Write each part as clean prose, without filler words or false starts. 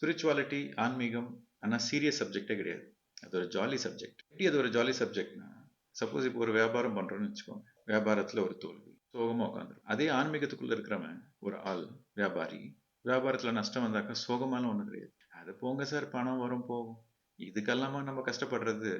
Spirituality, ஆன்மீகம் ஆனா serious சப்ஜெக்டே கிடையாது. அது ஒரு ஜாலி சப்ஜெக்ட். எப்படி அது ஒரு ஜாலி சப்ஜெக்ட்னா, சப்போஸ் இப்போ ஒரு வியாபாரம் பண்றோம்னு வச்சுக்கோங்க. வியாபாரத்துல ஒரு தோல்வி, சோகமா உட்காந்துரும். அதே ஆன்மீகத்துக்குள்ள இருக்கிறவன் ஒரு ஆள் வியாபாரி, வியாபாரத்துல நஷ்டம் வந்தாக்கா சோகமாலாம் ஒண்ணும் கிடையாது. அது போங்க சார், பணம் வரும் போகும். இதுக்கெல்லாமா நம்ம கஷ்டப்படுறது?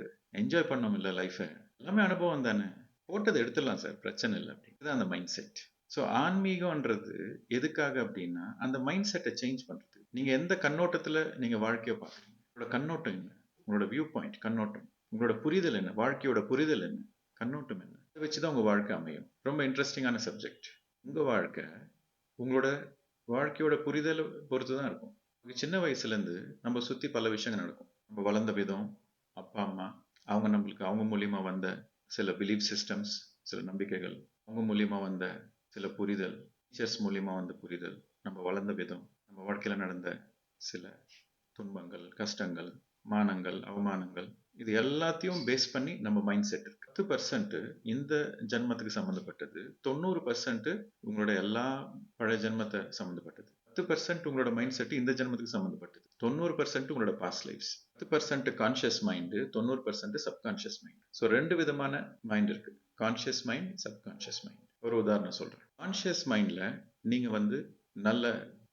என்ஜாய் பண்ணோம் இல்ல லைஃப. எல்லாமே அனுபவம் தானே. போட்டதை எடுத்துடலாம் சார், பிரச்சனை இல்லை. அப்படி இதுதான் அந்த மைண்ட் செட். ஸோ ஆன்மீகம்ன்றது எதுக்காக அப்படின்னா, அந்த மைண்ட் செட்டை சேஞ்ச் பண்றது. நீங்க எந்த கண்ணோட்டத்துல நீங்க வாழ்க்கையை பார்க்குறீங்க, உங்களோட கண்ணோட்டம் என்ன, உங்களோட வியூ பாயிண்ட் கண்ணோட்டம், உங்களோட புரிதல் என்ன, வாழ்க்கையோட புரிதல் என்ன, கண்ணோட்டம் என்ன, இதை வச்சுதான் உங்க வாழ்க்கை அமையும். ரொம்ப இன்ட்ரெஸ்டிங்கான சப்ஜெக்ட். உங்க வாழ்க்கை உங்களோட வாழ்க்கையோட புரிதலை பொறுத்து தான் இருக்கும். சின்ன வயசுல இருந்து நம்ம சுத்தி பல விஷயங்கள் நடக்கும். நம்ம வளர்ந்த விதம், அப்பா அம்மா, அவங்க நம்மளுக்கு அவங்க மூலியமா வந்த சில பிலீஃப் சிஸ்டம்ஸ், சில நம்பிக்கைகள், அவங்க மூலியமா வந்த சில புரிதல், டீச்சர்ஸ் மூலியமா வந்த புரிதல், நம்ம வளர்ந்த விதம், நம்ம வாழ்க்கையில நடந்த சில துன்பங்கள், கஷ்டங்கள், மானங்கள், அவமானங்கள், இது எல்லாத்தையும் பேஸ் பண்ணி நம்ம மைண்ட் செட் இருக்கு. 10% இந்த ஜென்மத்துக்கு சம்மந்தப்பட்டது, 90% உங்களோட எல்லா பழைய ஜென்மத்தை சம்மந்தப்பட்டது. 10% உங்களோட மைண்ட் செட் இந்த ஜென்மத்துக்கு சம்மந்தப்பட்டது. 90% உங்களோட past lifes. 10% conscious mind, 90% subconscious mind. So 2 விதமான மைண்ட் இருக்கு. Conscious mind, subconscious mind. ஒரு உதாரணம் சொல்றேன். கான்ஷியஸ் மைண்ட்ல நீங்க வந்து நல்ல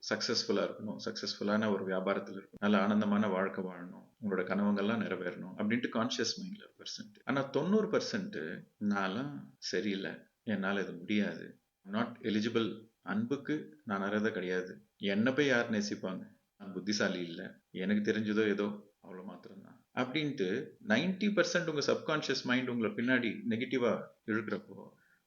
சக்சஸ்ஃபுல்லா இருக்கணும், சக்சஸ்ஃபுல்லான ஒரு வியாபாரத்தில் இருக்கணும், நல்ல ஆனந்தமான வாழ்க்கை வாழணும், உங்களோட கனவுகள்லாம் நிறைவேறணும் அப்படின்ட்டு கான்ஷியஸ் மைண்ட்ல 1%. ஆனா 90% நான்லாம் சரியில்லை, என்னால் இது முடியாது, நாட் எலிஜிபிள், அன்புக்கு நான் அறத கிடையாது, என்னை போய் யார் நேசிப்பாங்க, நான் புத்திசாலி இல்லை, எனக்கு தெரிஞ்சதோ ஏதோ அவ்வளோ மாத்திரம்தான் அப்படின்ட்டு 90% உங்க சப்கான்ஷியஸ் மைண்ட் உங்களை பின்னாடி நெகட்டிவா இழுக்கிறப்போ,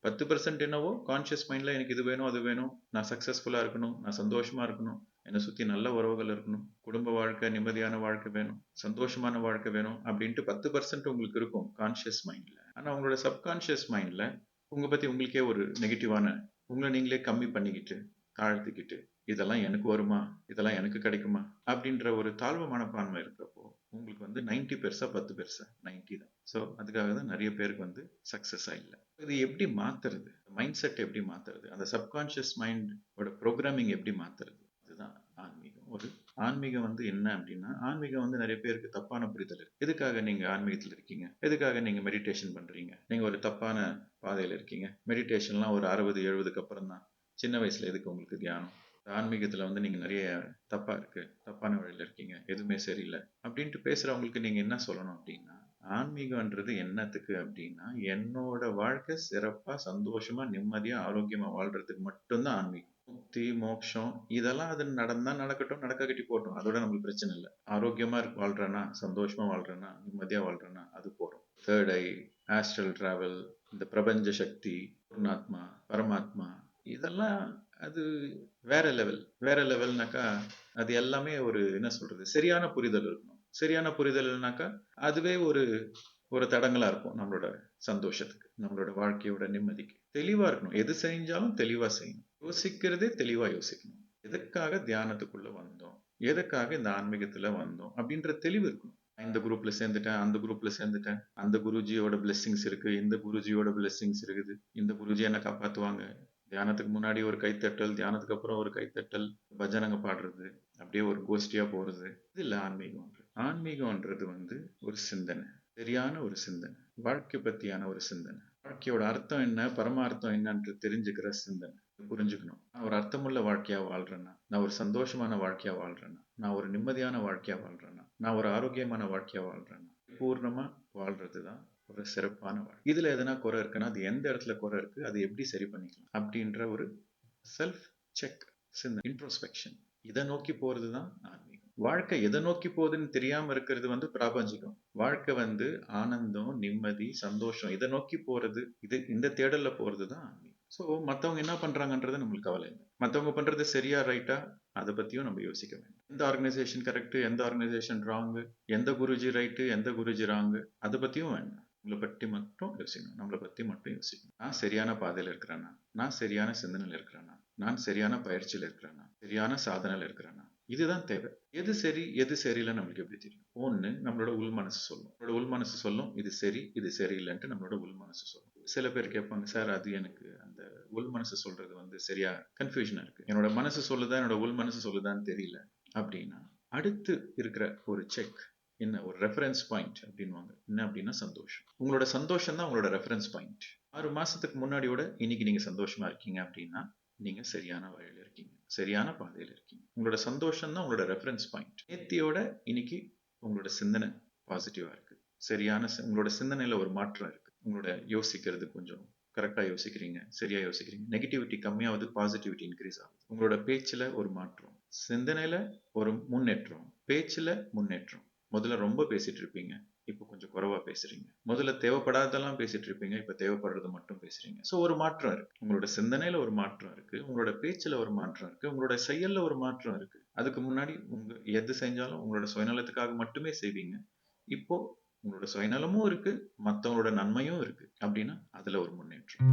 10% என்னவோ கான்ஷியஸ் மைண்ட்ல எனக்கு இது வேணும் அது வேணும், நான் சக்சஸ்ஃபுல்லா இருக்கணும், நான் சந்தோஷமா இருக்கணும், என்னை சுத்தி நல்ல உறவுகள் இருக்கணும், குடும்ப வாழ்க்கை, நிம்மதியான வாழ்க்கை வேணும், சந்தோஷமான வாழ்க்கை வேணும் அப்படின்ட்டு 10% உங்களுக்கு இருக்கும் கான்ஷியஸ் மைண்ட்ல. ஆனா உங்களோட சப்கான்ஷியஸ் மைண்ட்ல உங்க பத்தி உங்களுக்கே ஒரு நெகட்டிவான, உங்களை நீங்களே கம்மி பண்ணிக்கிட்டு, தாழ்த்திக்கிட்டு, இதெல்லாம் எனக்கு வருமா, இதெல்லாம் எனக்கு கிடைக்குமா அப்படின்ற ஒரு தாழ்வு மனப்பான்மை இருக்கிறப்போ உங்களுக்கு வந்து 90 பெருசா 10 பெருசா 90 தான். ஸோ அதுக்காக தான் நிறைய பேருக்கு வந்து சக்சஸா இல்லை. இது எப்படி மாத்துறது, மைண்ட் செட் எப்படி மாத்துறது, அந்த சப்கான்ஷியஸ் மைண்டோட ப்ரோக்ராமிங் எப்படி மாத்துறது, இதுதான் ஆன்மீகம். ஒரு ஆன்மீகம் வந்து என்ன அப்படின்னா, ஆன்மீகம் வந்து நிறைய பேருக்கு தப்பான புரிதல் இருக்கு. எதுக்காக நீங்க ஆன்மீகத்தில் இருக்கீங்க, எதுக்காக நீங்க மெடிடேஷன் பண்றீங்க, நீங்க ஒரு தப்பான பாதையில இருக்கீங்க, மெடிடேஷன்லாம் ஒரு 60-70க்கு அப்புறம் தான், சின்ன வயசுல எதுக்கு உங்களுக்கு தியானம், ஆன்மீகத்துல வந்து நீங்க நிறைய தப்பா இருக்கு, தப்பான வழியில இருக்கீங்க, எதுவுமே சரியில்லை அப்படின்ட்டு பேசுறவங்களுக்கு நீங்க என்ன சொல்லணும் அப்படின்னா, ஆன்மீகம்ன்றது என்னத்துக்கு அப்படின்னா, என்னோட வாழ்க்கை சிறப்பா சந்தோஷமா நிம்மதியா ஆரோக்கியமா வாழ்றதுக்கு மட்டும்தான் ஆன்மீகம். முக்தி மோட்சம் இதெல்லாம் அது நடந்தா நடக்கட்டும், நடக்காட்டி போட்டோம், அதோட நம்மளுக்கு பிரச்சனை இல்லை. ஆரோக்கியமா வாழ்றேன்னா, சந்தோஷமா வாழ்றேன்னா, நிம்மதியா வாழ்றேன்னா அது போறோம். தேர்ட் ஐ, ஆஸ்ட்ரல் டிராவல், இந்த பிரபஞ்ச சக்தி, பூர்ணாத்மா, பரமாத்மா, இதெல்லாம் அது வேற லெவல். வேற லெவல்னாக்கா அது எல்லாமே ஒரு என்ன சொல்றது, சரியான புரிதல் இருக்கணும். சரியான புரிதல்னாக்கா அதுவே ஒரு ஒரு தடங்களா இருக்கும் நம்மளோட சந்தோஷத்துக்கு, நம்மளோட வாழ்க்கையோட நிம்மதிக்கு. தெளிவா இருக்கணும், எது செஞ்சாலும் தெளிவா செய்யணும், யோசிக்கிறதே தெளிவா யோசிக்கணும். எதற்காக தியானத்துக்குள்ள வந்தோம், எதுக்காக இந்த ஆன்மீகத்துல வந்தோம் அப்படின்ற தெளிவு இருக்கணும். இந்த குரூப்ல சேர்ந்துட்டேன், அந்த குரூப்ல சேர்ந்துட்டேன், அந்த குருஜியோட பிளெஸிங்ஸ் இருக்கு, இந்த குருஜியோட பிளெஸிங்ஸ் இருக்குது, இந்த குருஜி என்ன காப்பாத்துவாங்க, தியானத்துக்கு முன்னாடி ஒரு கைத்தட்டல், தியானத்துக்கு அப்புறம் ஒரு கைத்தட்டல், பஜனங்க பாடுறது, அப்படியே ஒரு கோஷ்டியா போறது, இது இல்ல ஆன்மீகம். ஆன்மீகம்ன்றது வந்து ஒரு சிந்தனை, சரியான ஒரு சிந்தனை, வாழ்க்கை பத்தியான ஒரு சிந்தனை, வாழ்க்கையோட அர்த்தம் என்ன, பரமார்த்தம் என்னன்று தெரிஞ்சுக்கிற சிந்தனை. புரிஞ்சுக்கணும், நான் ஒரு அர்த்தமுள்ள வாழ்க்கையா வாழ்றேன்னா, நான் ஒரு சந்தோஷமான வாழ்க்கையா வாழ்றேன்னா, நான் ஒரு நிம்மதியான வாழ்க்கையா வாழ்றேன்னா, நான் ஒரு ஆரோக்கியமான வாழ்க்கையா வாழ்றேன்னா, பூர்ணமா வாழ்றதுதான் ஒரு சிறப்பான வாழ்க்கை. இதுல எதனா குறை இருக்குன்னா அது எந்த இடத்துல குறை இருக்கு, அது எப்படி சரி பண்ணிக்கலாம் அப்படின்ற ஒரு செல்ஃப் செக், இன்ட்ரோஸ்பெக்ஷன், இதை நோக்கி போறதுதான் ஆன்மீகம். வாழ்க்கை எதை நோக்கி போகுதுன்னு தெரியாம இருக்கிறது வந்து பிராபஞ்சிகம். வாழ்க்கை வந்து ஆனந்தம், நிம்மதி, சந்தோஷம், இதை நோக்கி போறது, இது இந்த தேடல்ல போறதுதான் ஆன்மீகம். ஸோ மற்றவங்க என்ன பண்றாங்கன்றது நம்மளுக்கு கவலை இல்லை. மற்றவங்க பண்றது சரியா ரைட்டா அதை பத்தியும் நம்ம யோசிக்க வேண்டும். எந்த ஆர்கனைசேஷன் கரெக்ட், எந்த ஆர்கனைசேஷன் ராங்கு, எந்த குருஜி ரைட்டு, எந்த குருஜி ராங்கு, அதை பத்தியும் வேண்டாம். உங்களை பற்றி மட்டும் யோசிக்கணும், நம்மளை பத்தி மட்டும் யோசிக்கணும். நான் சரியான பாதையில இருக்கிறேன்னா, நான் சரியான சிந்தனையில் இருக்கிறேன்னா, நான் சரியான பயிற்சியில் இருக்கிறேன்னா, சரியான சாதனையில் இருக்கிறேன்னா, இதுதான் தேவை. எது சரி எது சரியில்லை நம்மளுக்கு எப்படி தெரியும்? ஒண்ணு நம்மளோட உள் மனசு சொல்லும். நம்மளோட உள் மனசு சொல்லும் இது சரி இது சரியில்லைன்ட்டு நம்மளோட உள் மனசு சொல்லும். சில பேர் கேட்பாங்க, சார் அது எனக்கு அந்த உள் மனசு சொல்றது வந்து சரியா கன்ஃபியூஷனா இருக்கு, என்னோட மனசு சொல்லுதா என்னோட உள் மனசு சொல்லுதான்னு தெரியல அப்படின்னா, அடுத்து இருக்கிற ஒரு செக் என்ன, ஒரு ரெஃபரன்ஸ் பாயிண்ட் அப்படின்வாங்க. என்ன அப்படின்னா சந்தோஷம். உங்களோட சந்தோஷம் தான் உங்களோட ரெஃபரன்ஸ் பாயிண்ட். 6 மாசத்துக்கு முன்னாடியோட இன்னைக்கு நீங்க சந்தோஷமா இருக்கீங்க அப்படின்னா நீங்க சரியான வழியில இருக்கீங்க, சரியான பாதையில இருக்கீங்க. உங்களோட சந்தோஷம் தான் உங்களோட ரெஃபரன்ஸ் பாயிண்ட். நேத்தியோட இன்னைக்கு உங்களோட சிந்தனை பாசிட்டிவா இருக்கு, சரியான உங்களோட சிந்தனையில ஒரு மாற்றம் இருக்கு. உங்களோட யோசிக்கிறது கொஞ்சம் கரெக்டா யோசிக்கிறீங்க, சரியா யோசிக்கிறீங்க. நெகட்டிவிட்டி கம்மியாவது, பாசிட்டிவிட்டி இன்க்ரீஸ் ஆகுது. உங்களோட பேச்சுல ஒரு மாற்றம், சிந்தனையில ஒரு முன்னேற்றம், பேச்சுல முன்னேற்றம். முதல்ல ரொம்ப பேசிட்டு இருப்பீங்க, இப்போ கொஞ்சம் குறைவா பேசுறீங்க. முதல்ல தேவைப்படாதெல்லாம் பேசிட்டு இருப்பீங்க, இப்ப தேவைப்படுறது மட்டும் பேசுறீங்க. சோ ஒரு மாற்றம் இருக்கு. உங்களோட சிந்தனையில ஒரு மாற்றம் இருக்கு, உங்களோட பேச்சுல ஒரு மாற்றம் இருக்கு, உங்களோட செயல்ல ஒரு மாற்றம் இருக்கு. அதுக்கு முன்னாடி உங்க எது செஞ்சாலும் உங்களோட சுயநலத்துக்காக மட்டுமே செய்வீங்க. இப்போ உங்களோட சுயநலமும் இருக்கு, மத்தவங்களோட நன்மையும் இருக்கு அப்படின்னா அதுல ஒரு முன்னேற்றம்.